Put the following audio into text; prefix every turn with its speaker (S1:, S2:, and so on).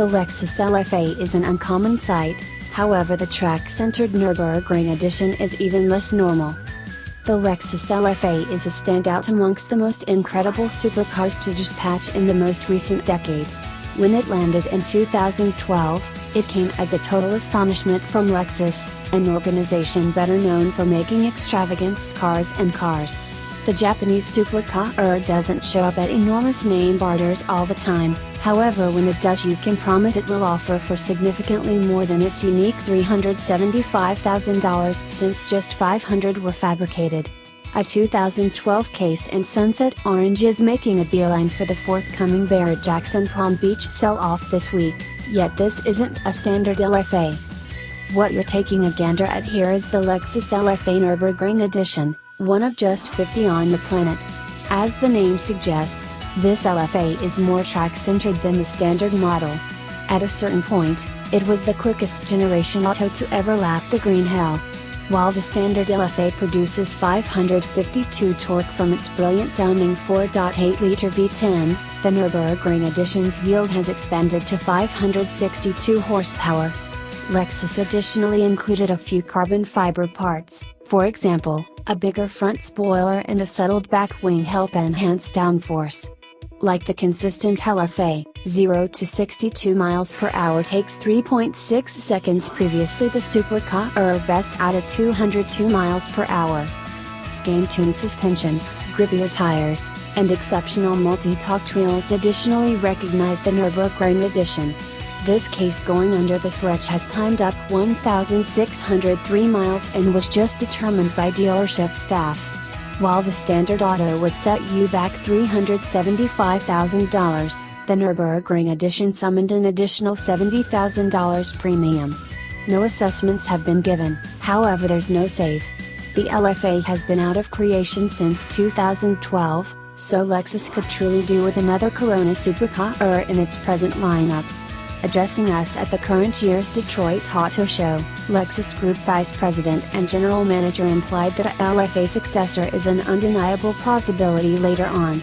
S1: The Lexus LFA is an uncommon sight, however the track-centered Nurburgring Edition is even less normal. The Lexus LFA is a standout amongst the most incredible supercars to dispatch in the most recent decade. When it landed in 2012, it came as a total astonishment from Lexus, an organization better known for making extravagance cars and cars. The Japanese supercar doesn't show up at enormous name barters all the time, however when it does you can promise it will offer for significantly more than its unique $375,000 since just 500 were fabricated. A 2012 case in sunset orange is making a beeline for the forthcoming Barrett Jackson Palm Beach sell-off this week, yet this isn't a standard LFA. What you're taking a gander at here is the Lexus LFA Nurburgring Edition, one of just 50 on the planet. As the name suggests, this LFA is more track-centered than the standard model. At a certain point, it was the quickest generation auto to ever lap the green hell. While the standard LFA produces 552 torque from its brilliant-sounding 4.8-liter V10, the Nurburgring Edition's yield has expanded to 562 horsepower. Lexus additionally included a few carbon fiber parts, for example, a bigger front spoiler and a settled back wing help enhance downforce. Like the consistent LFA, 0 to 62 miles per hour takes 3.6 seconds. Previously the supercar best at 202 miles per hour. Game-tuned suspension, grippier tires, and exceptional multi-talked wheels additionally recognize the Nurburgring Edition. This case going under the sledge has timed up 1,603 miles and was just determined by dealership staff. While the standard auto would set you back $375,000, the Nurburgring Edition summoned an additional $70,000 premium. No assessments have been given, however there's no save. The LFA has been out of creation since 2012, so Lexus could truly do with another Corona supercar in its present lineup. Addressing us at the current year's Detroit Auto Show, Lexus Group Vice President and General Manager implied that a LFA successor is an undeniable possibility later on.